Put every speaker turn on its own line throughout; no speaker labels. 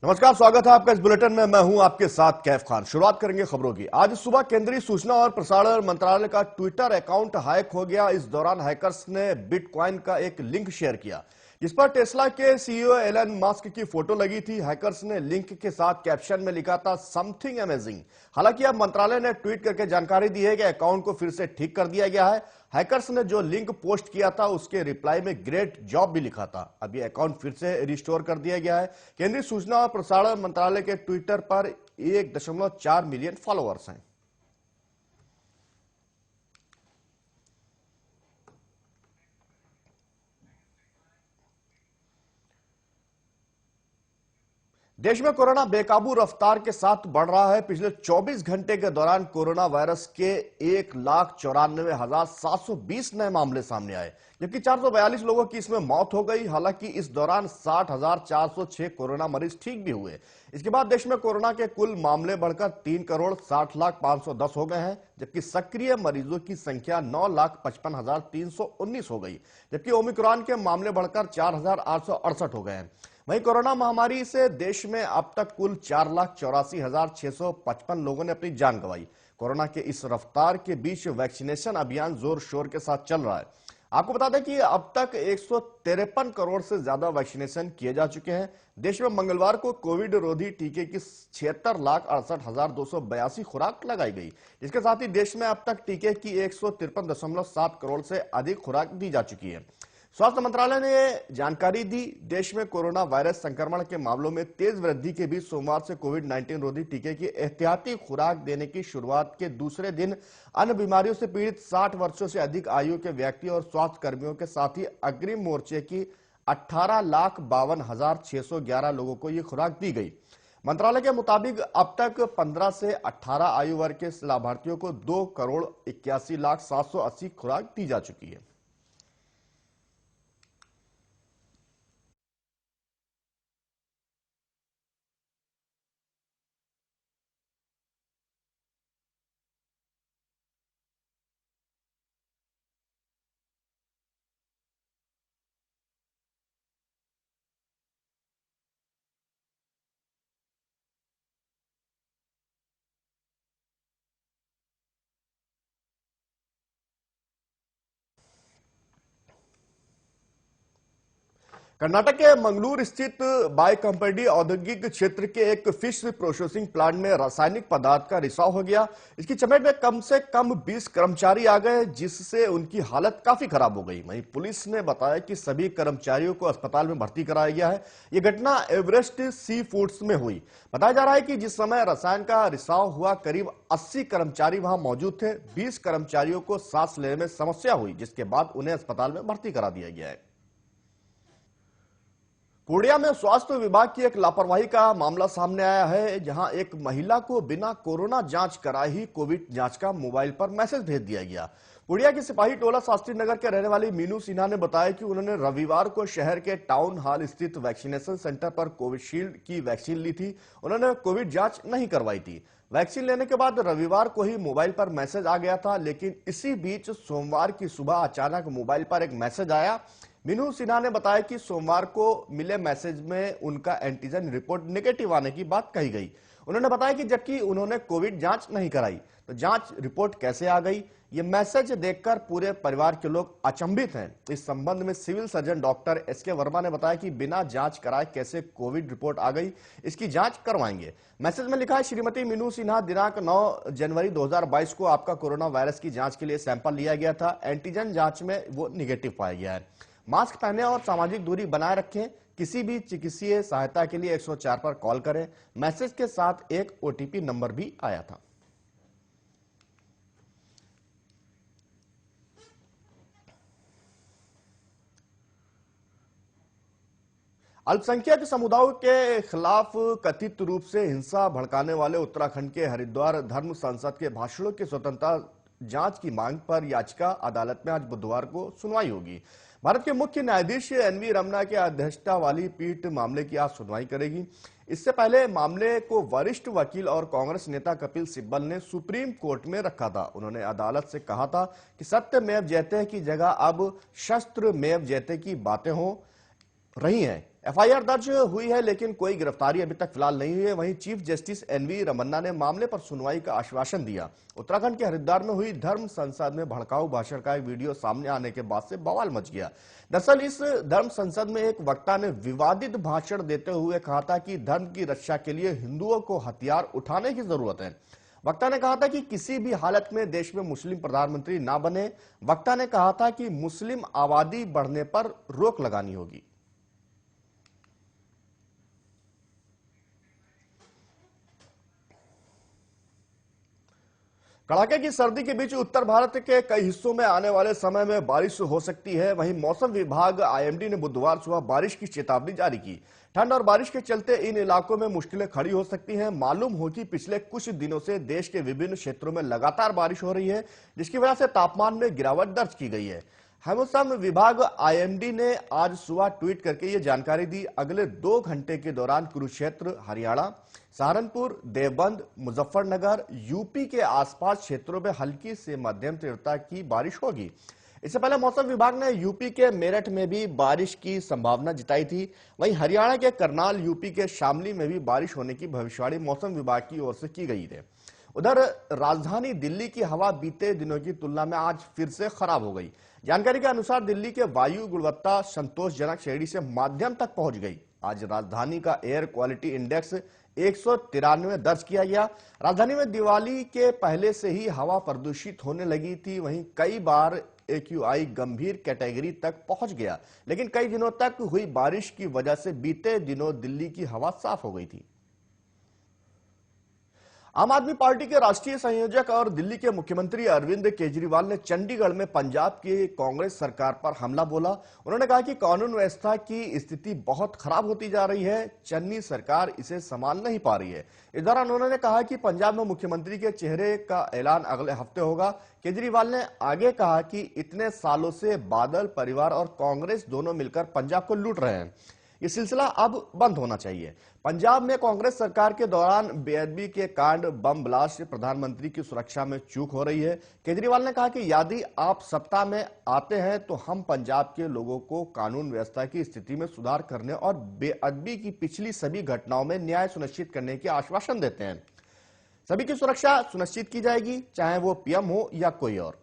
नमस्कार, स्वागत है आपका इस बुलेटिन में। मैं हूं आपके साथ कैफ खान। शुरुआत करेंगे खबरों की। आज सुबह केंद्रीय सूचना और प्रसारण मंत्रालय का ट्विटर अकाउंट हैक हो गया। इस दौरान हैकर्स ने बिटकॉइन का एक लिंक शेयर किया जिस पर टेस्ला के सीईओ एलन मस्क की फोटो लगी थी। हैकर्स ने लिंक के साथ कैप्शन में लिखा था समथिंग अमेजिंग। हालांकि अब मंत्रालय ने ट्वीट करके जानकारी दी है कि अकाउंट को फिर से ठीक कर दिया गया है। हैकर्स ने जो लिंक पोस्ट किया था उसके रिप्लाई में ग्रेट जॉब भी लिखा था। अब यह अकाउंट फिर से रिस्टोर कर दिया गया है। केंद्रीय सूचना और प्रसारण मंत्रालय के ट्विटर पर 1.4 मिलियन फॉलोअर्स हैं। देश में कोरोना बेकाबू रफ्तार के साथ बढ़ रहा है। पिछले 24 घंटे के दौरान कोरोना वायरस के 1,94,720 नए मामले सामने आए, जबकि 442 लोगों की इसमें मौत हो गई। हालांकि इस दौरान 60,406 कोरोना मरीज ठीक भी हुए। इसके बाद देश में कोरोना के कुल मामले बढ़कर 3,60,05,510 हो गए हैं, जबकि सक्रिय मरीजों की संख्या 9,55,319 हो गई। जबकि ओमिक्रॉन के मामले बढ़कर 4,868 हो गए हैं। वहीं कोरोना महामारी से देश में अब तक कुल 4,84,655 लोगों ने अपनी जान गंवाई। कोरोना के इस रफ्तार के बीच वैक्सीनेशन अभियान जोर शोर के साथ चल रहा है। आपको बता दें कि अब तक 153 करोड़ से ज्यादा वैक्सीनेशन किए जा चुके हैं। देश में मंगलवार को कोविड रोधी टीके की 76,68,282 खुराक लगाई गई, जिसके साथ ही देश में अब तक टीके की 153.7 करोड़ से अधिक खुराक दी जा चुकी है। स्वास्थ्य मंत्रालय ने जानकारी दी। देश में कोरोना वायरस संक्रमण के मामलों में तेज वृद्धि के बीच सोमवार से कोविड-19 रोधी टीके की एहतियाती खुराक देने की शुरुआत के दूसरे दिन अन्य बीमारियों से पीड़ित 60 वर्षों से अधिक आयु के व्यक्ति और स्वास्थ्य कर्मियों के साथ ही अग्रिम मोर्चे की 18,52,611 लोगों को यह खुराक दी गई। मंत्रालय के मुताबिक अब तक 15 से 18 आयु वर्ग के लाभार्थियों को 2,81,780 खुराक दी जा चुकी है। कर्नाटक के मंगलूर स्थित बाय कंपनी औद्योगिक क्षेत्र के एक फिश प्रोसेसिंग प्लांट में रासायनिक पदार्थ का रिसाव हो गया। इसकी चपेट में कम से कम 20 कर्मचारी आ गए, जिससे उनकी हालत काफी खराब हो गई। वहीं पुलिस ने बताया कि सभी कर्मचारियों को अस्पताल में भर्ती कराया गया है। यह घटना एवरेस्ट सी फूड्स में हुई। बताया जा रहा है कि जिस समय रसायन का रिसाव हुआ करीब 80 कर्मचारी वहां मौजूद थे। 20 कर्मचारियों को सांस लेने में समस्या हुई, जिसके बाद उन्हें अस्पताल में भर्ती करा दिया गया है। पूर्णिया में स्वास्थ्य विभाग की एक लापरवाही का मामला सामने आया है, जहां एक महिला को बिना कोरोना जांच कराए ही कोविड जांच का मोबाइल पर मैसेज भेज दिया गया। पूर्णिया के सिपाही टोला शास्त्री नगर के रहने वाली मीनू सिन्हा ने बताया कि उन्होंने रविवार को शहर के टाउन हॉल स्थित वैक्सीनेशन सेंटर पर कोविशील्ड की वैक्सीन ली थी। उन्होंने कोविड जांच नहीं करवाई थी। वैक्सीन लेने के बाद रविवार को ही मोबाइल पर मैसेज आ गया था, लेकिन इसी बीच सोमवार की सुबह अचानक मोबाइल पर एक मैसेज आया। मीनू सिन्हा ने बताया कि सोमवार को मिले मैसेज में उनका एंटीजन रिपोर्ट नेगेटिव आने की बात कही गई। उन्होंने बताया कि जबकि उन्होंने कोविड जांच नहीं कराई, तो जांच रिपोर्ट कैसे आ गई। ये मैसेज देखकर पूरे परिवार के लोग अचंभित हैं। इस संबंध में civil surgeon doctor SK Verma ने बताया कि बिना जांच कराए कैसे कोविड रिपोर्ट आ गई, इसकी जांच करवाएंगे। मैसेज में लिखा है, श्रीमती मीनू सिन्हा, दिनांक 9 जनवरी 2022 को आपका कोरोना वायरस की जांच के लिए सैंपल लिया गया था। एंटीजन जांच में वो निगेटिव पाया गया है। मास्क पहने और सामाजिक दूरी बनाए रखें। किसी भी चिकित्सीय सहायता के लिए 104 पर कॉल करें। मैसेज के साथ एक ओटीपी नंबर भी आया था। अल्पसंख्यक समुदायों के खिलाफ कथित रूप से हिंसा भड़काने वाले उत्तराखंड के हरिद्वार धर्म सांसद के भाषणों की स्वतंत्रता जांच की मांग पर याचिका अदालत में आज बुधवार को सुनवाई होगी। भारत के मुख्य न्यायाधीश एनवी रमन्ना की अध्यक्षता वाली पीठ मामले की आज सुनवाई करेगी। इससे पहले मामले को वरिष्ठ वकील और कांग्रेस नेता कपिल सिब्बल ने सुप्रीम कोर्ट में रखा था। उन्होंने अदालत से कहा था कि सत्यमेव जयते की जगह अब शस्त्रमेव जयते की बातें हो रही हैं। एफआईआर दर्ज हुई है, लेकिन कोई गिरफ्तारी अभी तक फिलहाल नहीं हुई है। वहीं चीफ जस्टिस एनवी रमन्ना ने मामले पर सुनवाई का आश्वासन दिया। उत्तराखंड के हरिद्वार में हुई धर्म संसद में भड़काऊ भाषण का एक वीडियो सामने आने के बाद से बवाल मच गया। दरअसल इस धर्म संसद में एक वक्ता ने विवादित भाषण देते हुए कहा था कि धर्म की रक्षा के लिए हिंदुओं को हथियार उठाने की जरूरत है। वक्ता ने कहा था कि किसी भी हालत में देश में मुस्लिम प्रधानमंत्री ना बने। वक्ता ने कहा था कि मुस्लिम आबादी बढ़ने पर रोक लगानी होगी। कड़ाके की सर्दी के बीच उत्तर भारत के कई हिस्सों में आने वाले समय में बारिश हो सकती है। वहीं मौसम विभाग आईएमडी ने बुधवार सुबह बारिश की चेतावनी जारी की। ठंड और बारिश के चलते इन इलाकों में मुश्किलें खड़ी हो सकती हैं। मालूम हो कि पिछले कुछ दिनों से देश के विभिन्न क्षेत्रों में लगातार बारिश हो रही है, जिसकी वजह से तापमान में गिरावट दर्ज की गई है। मौसम विभाग आईएमडी ने आज सुबह ट्वीट करके ये जानकारी दी। अगले 2 घंटे के दौरान कुरुक्षेत्र, हरियाणा, सहारनपुर, देवबंद, मुजफ्फरनगर, यूपी के आसपास क्षेत्रों में हल्की से मध्यम तीव्रता की बारिश होगी। इससे पहले मौसम विभाग ने यूपी के मेरठ में भी बारिश की संभावना जताई थी। वहीं हरियाणा के करनाल, यूपी के शामली में भी बारिश होने की भविष्यवाणी मौसम विभाग की ओर से की गई है। उधर राजधानी दिल्ली की हवा बीते दिनों की तुलना में आज फिर से खराब हो गई। जानकारी के अनुसार दिल्ली के वायु गुणवत्ता संतोषजनक श्रेणी से माध्यम तक पहुंच गई। आज राजधानी का एयर क्वालिटी इंडेक्स 193 दर्ज किया गया। राजधानी में दिवाली के पहले से ही हवा प्रदूषित होने लगी थी। वहीं कई बार एक्यूआई गंभीर कैटेगरी तक पहुंच गया, लेकिन कई दिनों तक हुई बारिश की वजह से बीते दिनों दिल्ली की हवा साफ हो गई थी। आम आदमी पार्टी के राष्ट्रीय संयोजक और दिल्ली के मुख्यमंत्री अरविंद केजरीवाल ने चंडीगढ़ में पंजाब की कांग्रेस सरकार पर हमला बोला। उन्होंने कहा कि कानून व्यवस्था की स्थिति बहुत खराब होती जा रही है, चन्नी सरकार इसे संभाल नहीं पा रही है। इस दौरान उन्होंने कहा कि पंजाब में मुख्यमंत्री के चेहरे का ऐलान अगले हफ्ते होगा। केजरीवाल ने आगे कहा कि इतने सालों से बादल परिवार और कांग्रेस दोनों मिलकर पंजाब को लूट रहे हैं। ये सिलसिला अब बंद होना चाहिए। पंजाब में कांग्रेस सरकार के दौरान बेअदबी के कांड, बम ब्लास्ट, प्रधानमंत्री की सुरक्षा में चूक हो रही है। केजरीवाल ने कहा कि यदि आप सत्ता में आते हैं तो हम पंजाब के लोगों को कानून व्यवस्था की स्थिति में सुधार करने और बेअदबी की पिछली सभी घटनाओं में न्याय सुनिश्चित करने के आश्वासन देते हैं। सभी की सुरक्षा सुनिश्चित की जाएगी, चाहे वो पीएम हो या कोई और।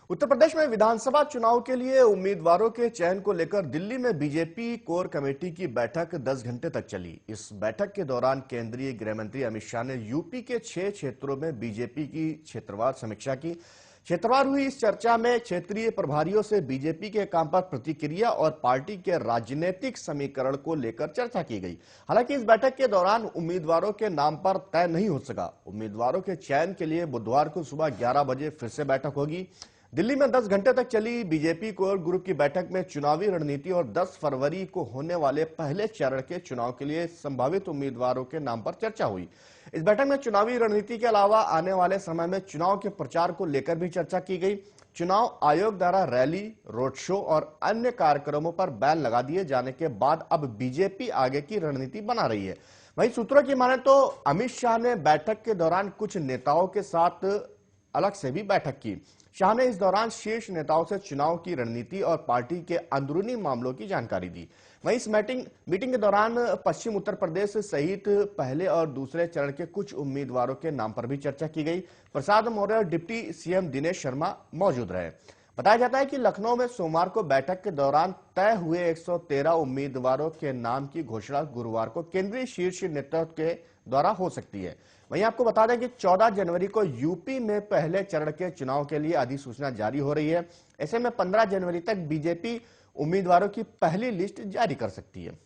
उत्तर प्रदेश में विधानसभा चुनाव के लिए उम्मीदवारों के चयन को लेकर दिल्ली में बीजेपी कोर कमेटी की बैठक 10 घंटे तक चली। इस बैठक के दौरान केंद्रीय गृह मंत्री अमित शाह ने यूपी के 6 क्षेत्रों में बीजेपी की क्षेत्रवार समीक्षा की। क्षेत्रवार हुई इस चर्चा में क्षेत्रीय प्रभारियों से बीजेपी के काम पर प्रतिक्रिया और पार्टी के राजनीतिक समीकरण को लेकर चर्चा की गई। हालांकि इस बैठक के दौरान उम्मीदवारों के नाम पर तय नहीं हो सका। उम्मीदवारों के चयन के लिए बुधवार को सुबह 11 बजे फिर से बैठक होगी। दिल्ली में 10 घंटे तक चली बीजेपी कोर ग्रुप की बैठक में चुनावी रणनीति और 10 फरवरी को होने वाले पहले चरण के चुनाव के लिए संभावित उम्मीदवारों के नाम पर चर्चा हुई। इस बैठक में चुनावी रणनीति के अलावा आने वाले समय में चुनाव के प्रचार को लेकर भी चर्चा की गई। चुनाव आयोग द्वारा रैली, रोड शो और अन्य कार्यक्रमों पर बैन लगा दिए जाने के बाद अब बीजेपी आगे की रणनीति बना रही है। वहीं सूत्रों की माने तो अमित शाह ने बैठक के दौरान कुछ नेताओं के साथ अलग से भी बैठक की। शाह ने इस दौरान शीर्ष नेताओं से चुनाव की रणनीति और पार्टी के अंदरूनी मामलों की जानकारी दी। वहीं इस मीटिंग के दौरान पश्चिम उत्तर प्रदेश सहित पहले और दूसरे चरण के कुछ उम्मीदवारों के नाम पर भी चर्चा की गई। प्रसाद मौर्य और डिप्टी सीएम दिनेश शर्मा मौजूद रहे। बताया जाता है कि लखनऊ में सोमवार को बैठक के दौरान तय हुए 113 उम्मीदवारों के नाम की घोषणा गुरुवार को केंद्रीय शीर्ष नेतृत्व के द्वारा हो सकती है। वहीं आपको बता दें कि 14 जनवरी को यूपी में पहले चरण के चुनाव के लिए अधिसूचना जारी हो रही है। ऐसे में 15 जनवरी तक बीजेपी उम्मीदवारों की पहली लिस्ट जारी कर सकती है।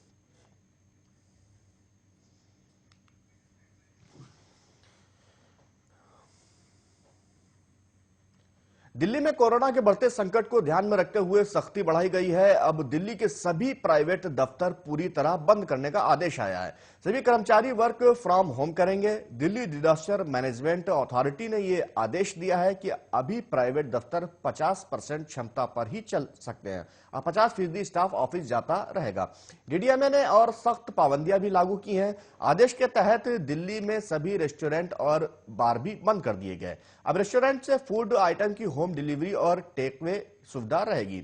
दिल्ली में कोरोना के बढ़ते संकट को ध्यान में रखते हुए सख्ती बढ़ाई गई है। अब दिल्ली के सभी प्राइवेट दफ्तर पूरी तरह बंद करने का आदेश आया है। सभी कर्मचारी वर्क फ्रॉम होम करेंगे। दिल्ली डिजास्टर मैनेजमेंट अथॉरिटी ने ये आदेश दिया है कि अभी प्राइवेट दफ्तर 50% क्षमता पर ही चल सकते हैं और 50% स्टाफ ऑफिस जाता रहेगा। डीडीएमए ने और सख्त पाबंदियां भी लागू की हैं। आदेश के तहत दिल्ली में सभी रेस्टोरेंट और बार भी बंद कर दिए गए। अब रेस्टोरेंट से फूड आइटम की होम डिलीवरी और टेकअवे सुविधा रहेगी।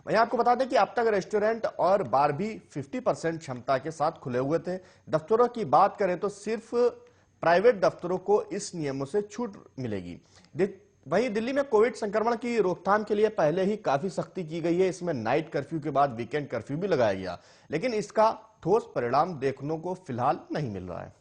वहीं आपको बता दें कि अब तक रेस्टोरेंट और बार भी 50% क्षमता के साथ खुले हुए थे। दफ्तरों की बात करें तो सिर्फ प्राइवेट दफ्तरों को इस नियमों से छूट मिलेगी। वहीं दिल्ली में कोविड संक्रमण की रोकथाम के लिए पहले ही काफी सख्ती की गई है। इसमें नाइट कर्फ्यू के बाद वीकेंड कर्फ्यू भी लगाया गया, लेकिन इसका ठोस परिणाम देखने को फिलहाल नहीं मिल रहा है।